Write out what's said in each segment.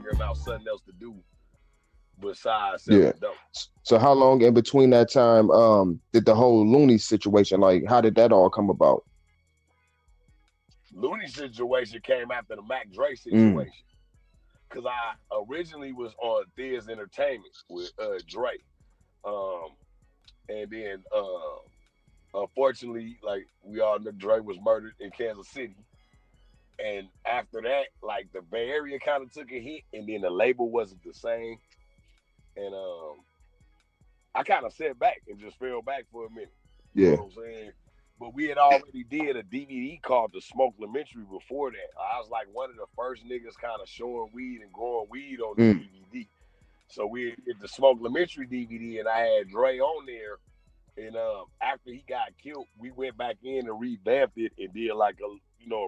figuring out something else to do besides selling dope. So how long in between that time did the whole Luniz situation, like how did that all come about? Luniz situation came after the Mac Dre situation. Because I originally was on Thea's Entertainment with Dre. And then unfortunately, like we all know, Dre was murdered in Kansas City. And after that, like the Bay Area kind of took a hit, and then the label wasn't the same. And I kind of sat back and just fell back for a minute. You know what I'm saying? But we had already did a DVD called The Smoke Elementary before that. I was like one of the first niggas kind of showing weed and growing weed on the DVD. So we did the Smoke Elementary DVD, and I had Dre on there. And after he got killed, we went back in and revamped it and did like a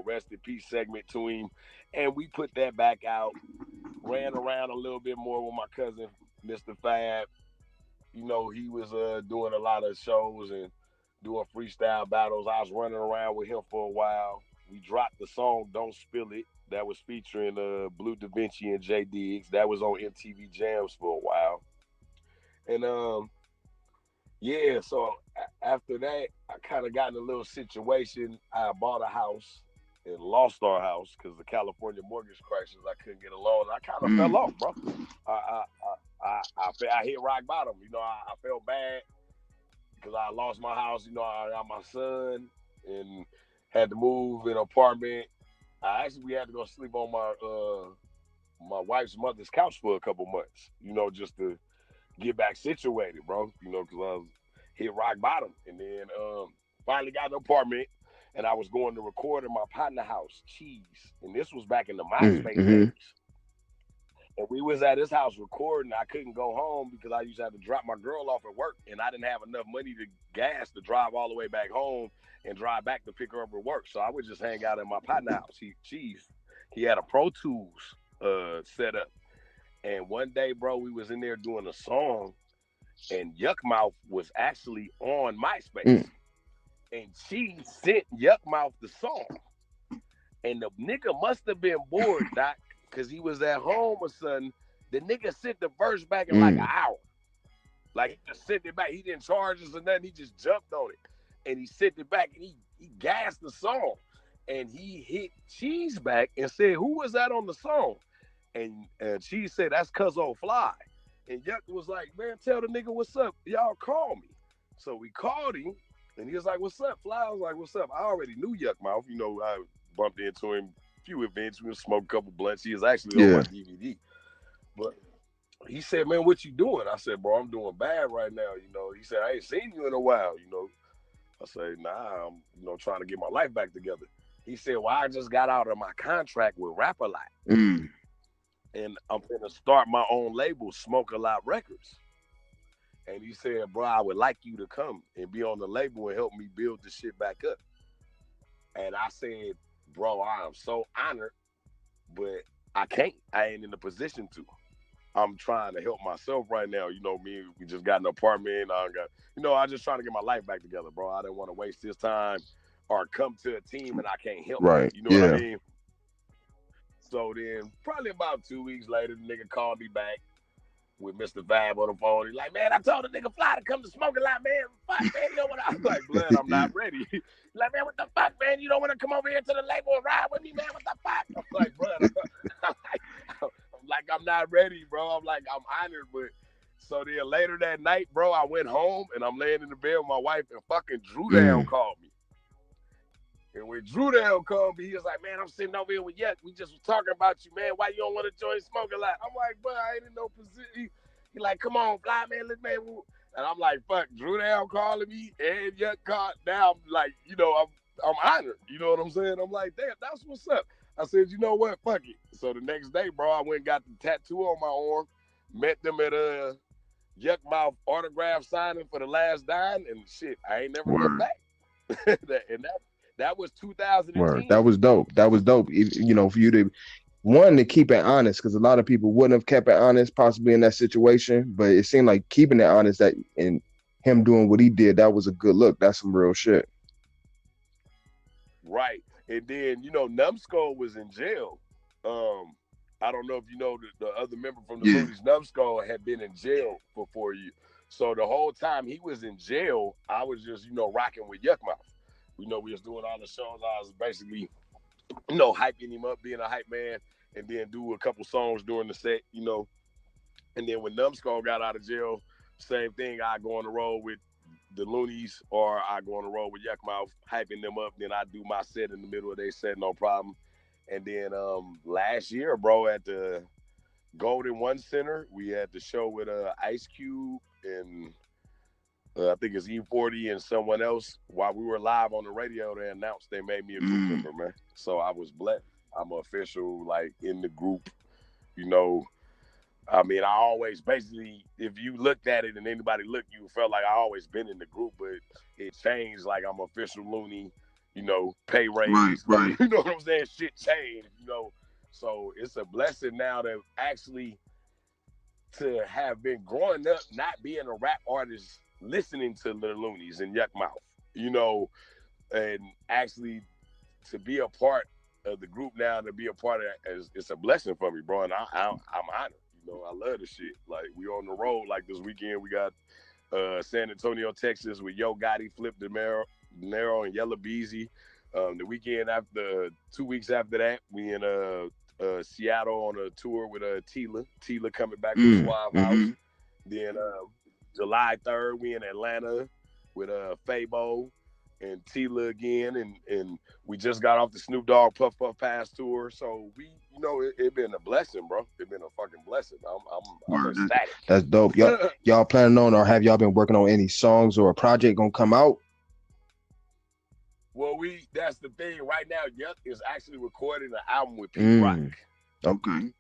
rest in peace segment to him. And we put that back out, ran around a little bit more with my cousin, Mr. Fab. You know, he was doing a lot of shows and doing freestyle battles. I was running around with him for a while. We dropped the song Don't Spill It. That was featuring Blue Da Vinci and J Diggs. That was on MTV Jams for a while. And so after that, I kind of got in a little situation. I bought a house and lost our house because the California mortgage crisis. I couldn't get a loan. I kind of fell off, bro. I hit rock bottom. You know, I felt bad because I lost my house. You know, I got my son and had to move in an apartment. We had to go sleep on my wife's mother's couch for a couple months. You know, just to get back situated, bro. You know, because I was hit rock bottom, and then finally got an apartment. And I was going to record in my partner house, Cheese. And this was back in the MySpace days. And we was at his house recording. I couldn't go home because I used to have to drop my girl off at work. And I didn't have enough money to gas to drive all the way back home and drive back to pick her up at work. So I would just hang out in my partner house. He had a Pro Tools set up. And one day, bro, we was in there doing a song. And Yuck Mouth was actually on MySpace. And she sent Yuck Mouth the song. And the nigga must have been bored, Doc, because he was at home or something. The nigga sent the verse back in like an hour. Like, he just sent it back. He didn't charge us or nothing. He just jumped on it. And he sent it back, and he gassed the song. And he hit Cheese back and said, who was that on the song? And Cheese said, that's Kuzzo Fly. And Yuck was like, man, tell the nigga what's up. Y'all call me. So we called him. And he was like, what's up, Fly? I was like, what's up? I already knew Yuck Mouth. You know, I bumped into him a few events. We smoked a couple blunts. He was actually on my DVD. But he said, man, what you doing? I said, bro, I'm doing bad right now. You know, he said, I ain't seen you in a while. You know, I said, nah, I'm, trying to get my life back together. He said, well, I just got out of my contract with Rap A Lot. And I'm going to start my own label, Smoke A Lot Records. And he said, bro, I would like you to come and be on the label and help me build this shit back up. And I said, bro, I am so honored, but I can't. I ain't in the position to. I'm trying to help myself right now. You know, me, we just got an apartment. I'm just trying to get my life back together, bro. I didn't want to waste this time or come to a team and I can't help. Right. You know what I mean? So then probably about 2 weeks later, the nigga called me back with Mr. Vibe on the phone. He's like, man, I told the nigga Fly to come to Smoke A Lot, man. Fuck, man, you know what I was like, blood, I'm not ready. He's like, man, what the fuck, man? You don't want to come over here to the label and ride with me, man? What the fuck? I'm like, blood, I'm not ready, bro. I'm like, I'm honored, but so then later that night, bro, I went home and I'm laying in the bed with my wife and fucking Drew Down called me. And when Drew Down called me, he was like, man, I'm sitting over here with Yuck. We just was talking about you, man. Why you don't want to join Smoke A Lot? I'm like, bro, I ain't in no position. He like, come on, Fly, man. Let's, man. And I'm like, fuck, Drew Down calling me and Yuck called. Now I'm like, I'm honored. You know what I'm saying? I'm like, damn, that's what's up. I said, you know what? Fuck it. So the next day, bro, I went and got the tattoo on my arm, met them at Yuck Mouth autograph signing for the last dime, and shit, I ain't never looked back. and that was 2010. Word. That was dope. That was dope. For you to keep it honest, because a lot of people wouldn't have kept it honest, possibly in that situation. But it seemed like keeping it honest, that and him doing what he did, that was a good look. That's some real shit. Right. And then, Numbskull was in jail. I don't know if you know the other member from the Yeah. Luniz, Numbskull, had been in jail for 4 years. So the whole time he was in jail, I was just, rocking with Yuckmouth. We was doing all the shows. I was basically, hyping him up, being a hype man, and then do a couple songs during the set. And then when Numbskull got out of jail, same thing. I go on the road with the Luniz, or I go on the road with Yuckmouth, hyping them up. Then I do my set in the middle of their set, no problem. And then last year, bro, at the Golden One Center, we had the show with Ice Cube and I think it's E40 and someone else. While we were live on the radio, they announced they made me a group member, man. So I was blessed. I'm official, like, in the group. I mean, I always basically, if you looked at it and anybody looked, you felt like I always been in the group, but it changed. Like, I'm official Looney, pay raise. Right. You know what I'm saying? Shit changed, So it's a blessing now to actually to have been growing up, not being a rap artist, listening to the Luniz and Yuckmouth, and actually to be a part of the group now, to be a part of that, it's a blessing for me, bro. And I'm honored. I love the shit. Like, we on the road. Like, this weekend, we got San Antonio, Texas, with Yo Gotti, Flip De Niro, and Yella Beezy. The weekend after, 2 weeks after that, we in Seattle on a tour with Tila. Tila coming back to Suave House. Then July 3rd, we in Atlanta with Fabo and Tila again, and we just got off the Snoop Dogg Puff Puff Pass tour. So we, it been a blessing, bro. It been a fucking blessing. I'm ecstatic. That's dope. Y'all planning on, or have y'all been working on any songs or a project gonna come out? Well, that's the thing. Right now, Yuck is actually recording an album with Pete Rock. Okay.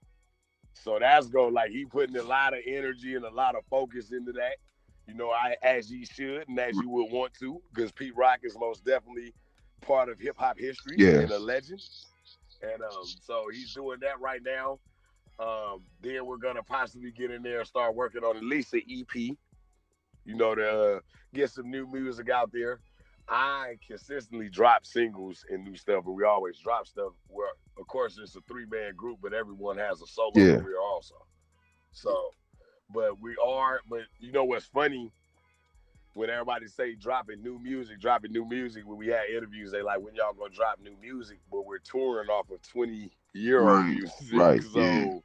So that's he putting a lot of energy and a lot of focus into that. As you should and as you would want to, because Pete Rock is most definitely part of hip hop history and a legend. And so he's doing that right now. Then we're gonna possibly get in there and start working on at least an EP, to get some new music out there. I consistently drop singles and new stuff, and we always drop stuff where, of course, it's a 3-man group, but everyone has a solo career also. So, but you know what's funny? When everybody say dropping new music, when we had interviews, they like, when y'all gonna drop new music? But we're touring off of 20-year-old music. Right. So,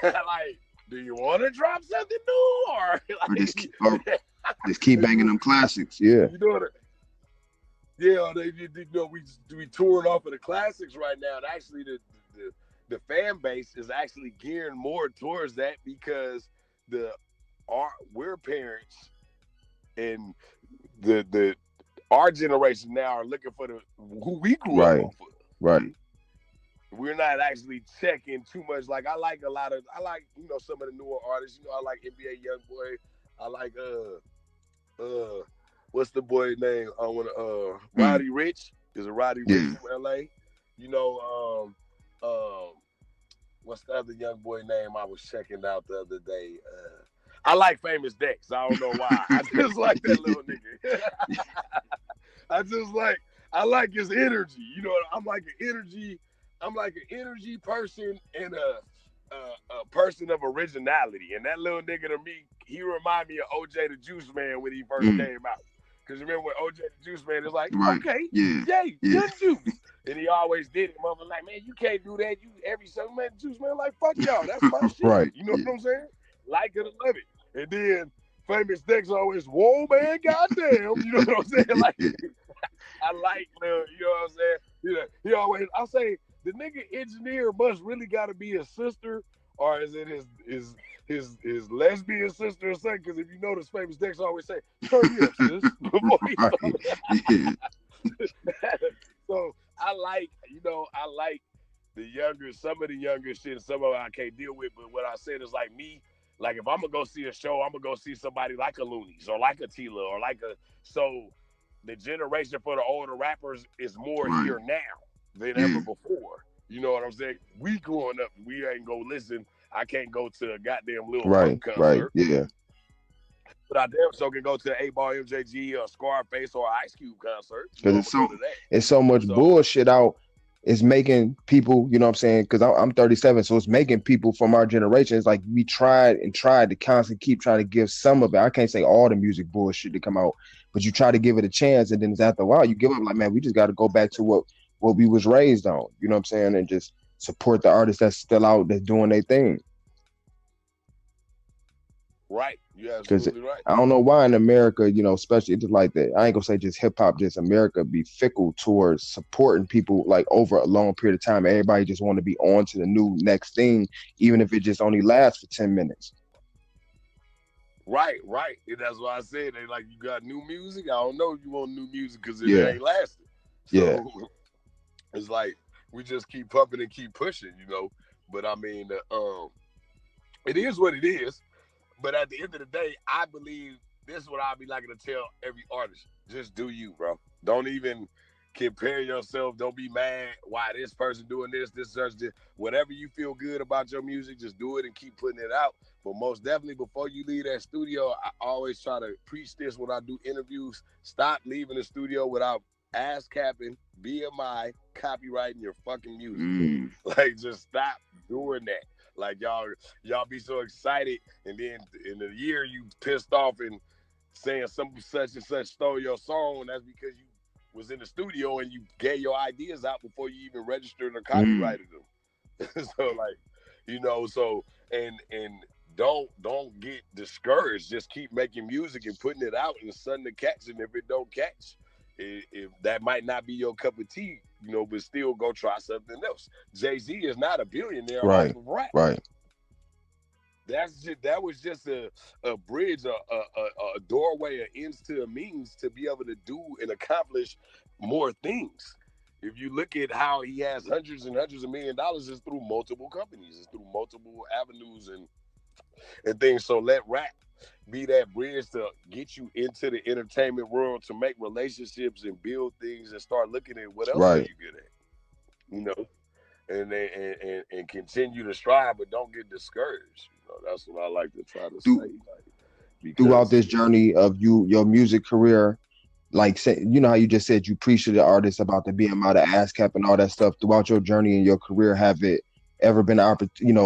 like, do you want to drop something new, or just keep banging them classics? Yeah. Yeah, we touring off of the classics right now. And actually, the fan base is actually gearing more towards that, because we're parents, and our generation now are looking for who we grew up on. Right. We're not actually checking too much. Like, I like some of the newer artists. I like NBA YoungBoy. I like what's the boy name? I want Roddy Ricch. Is a Roddy Ricch from LA. What's the other young boy name I was checking out the other day? I like Famous Dex. I don't know why. I just like that little nigga. I like his energy. I'm like an energy person and a person of originality. And that little nigga, to me, he remind me of OJ the Juice Man when he first came out. Because remember when OJ the Juice Man is like, okay, yay, good juice. And he always did it. Mother like, man, you can't do that. You every Sunday, man, Juice Man, like, fuck y'all. That's my shit. Right. You know what I'm saying? Like it or love it. And then Famous Dex always, whoa, man, goddamn. You know what I'm saying? Like, I like, you know what I'm saying? He always, I say, the nigga engineer must really got to be his sister, or is it his lesbian sister or something? Because if you notice, Famous Dex always say, turn me up, sis. Before he So I like some of the younger shit, some of it I can't deal with. But what I said is like me, like if I'm gonna go see a show, I'm gonna go see somebody like a Luniz or like a Tila or so the generation for the older rappers is more here now than ever before. You know what I'm saying? We growing up, we ain't go listen. I can't go to a goddamn Lil Pump concert. Right, yeah. But I damn so can go to an 8-Ball MJG or Scarface or Ice Cube concert. Because it's so much bullshit out it's making people, you know what I'm saying? Because I'm 37, so it's making people from our generation. It's like we tried to constantly keep trying to give some of it. I can't say all the music bullshit to come out, but you try to give it a chance, and then it's after a while you give up. Like, man, we just got to go back to what we was raised on. You know what I'm saying? And just support the artists that's still out, that's doing their thing. Right. You're absolutely right. I don't know why in America, you know, especially just like that. I ain't gonna say just hip hop, just America be fickle towards supporting people like over a long period of time. Everybody just want to be on to the new next thing, even if it just only lasts for 10 minutes. Right. And that's why I said they like, you got new music. I don't know if you want new music because it Yeah. ain't lasting. So it's like we just keep pumping and keep pushing, you know. But I mean, it is what it is. But at the end of the day, I believe this is what I'll be liking to tell every artist. Just do you, bro. Don't even compare yourself. Don't be mad why this person doing this person this. Whatever you feel good about your music, just do it and keep putting it out. But most definitely, before you leave that studio, I always try to preach this when I do interviews. Stop leaving the studio without ass capping, BMI, copywriting your fucking music. Like, just stop doing that. Like, y'all be so excited, and then in a year you pissed off and saying some such and such stole your song. That's because you was in the studio and you gave your ideas out before you even registered or copyrighted them. So, like, you know, so and don't get discouraged. Just keep making music and putting it out, and something to catch. And if it don't catch, if that might not be your cup of tea, you know, but still go try something else. Jay-Z is not a billionaire off of rap. Right. That was just a bridge, a doorway, an ends to a means to be able to do and accomplish more things. If you look at how he has hundreds and hundreds of $1 million, it's through multiple companies, it's through multiple avenues and things. So let rap be that bridge to get you into the entertainment world, to make relationships and build things and start looking at what else are you good at, you know, and continue to strive, but don't get discouraged. You know, that's what I like to try to say. Like, throughout this journey of your music career, like, you know how you just said you preach to the artists about the BMI, the ASCAP, and all that stuff. Throughout your journey in your career, have it ever been a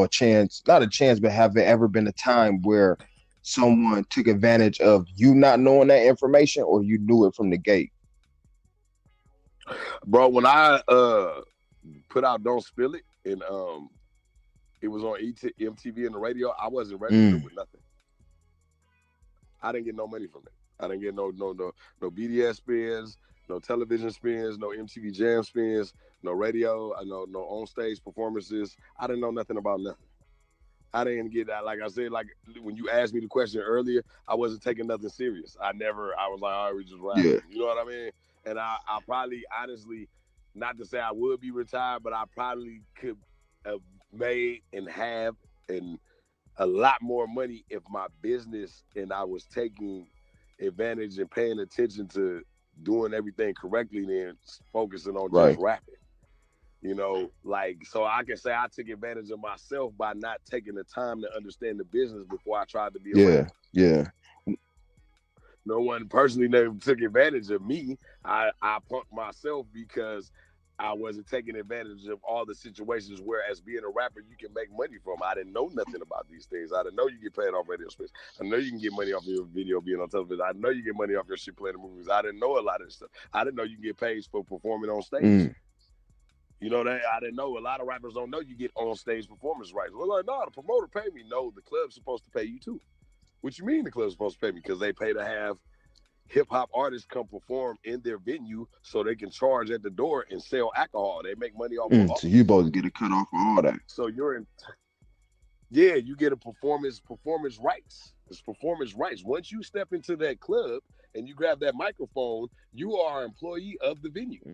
chance, not a chance, but have it ever been a time where someone took advantage of you not knowing that information, or you knew it from the gate? Bro, when I put out Don't Spill It, and it was on MTV and the radio, I wasn't registered with nothing. I didn't get no money from it. I didn't get no BDS spins, no television spins, no MTV Jam spins, no radio, no on stage performances. I didn't know nothing about nothing. I didn't get that. Like I said, like when you asked me the question earlier, I wasn't taking nothing serious. I was like, all right, we just rapping. Yeah. You know what I mean? And I probably, honestly, not to say I would be retired, but I probably could have made and have a lot more money if my business and I was taking advantage and paying attention to doing everything correctly than focusing on just rapping. You know, like, so I can say I took advantage of myself by not taking the time to understand the business before I tried to be a rapper. Yeah. No one personally never took advantage of me. I punked myself because I wasn't taking advantage of all the situations where, as being a rapper, you can make money from. I didn't know nothing about these things. I didn't know you get paid off radio space. I know you can get money off your video being on television. I know you get money off your shit playing the movies. I didn't know a lot of this stuff. I didn't know you can get paid for performing on stage. You know, that I didn't know. A lot of rappers don't know you get on stage performance rights. Well, like, no, the promoter paid me. No, the club's supposed to pay you too. What you mean the club's supposed to pay me? Because they pay to have hip-hop artists come perform in their venue so they can charge at the door and sell alcohol. They make money off of all. So you both get a cut off for all that. So you get a performance rights. It's performance rights. Once you step into that club and you grab that microphone, you are an employee of the venue.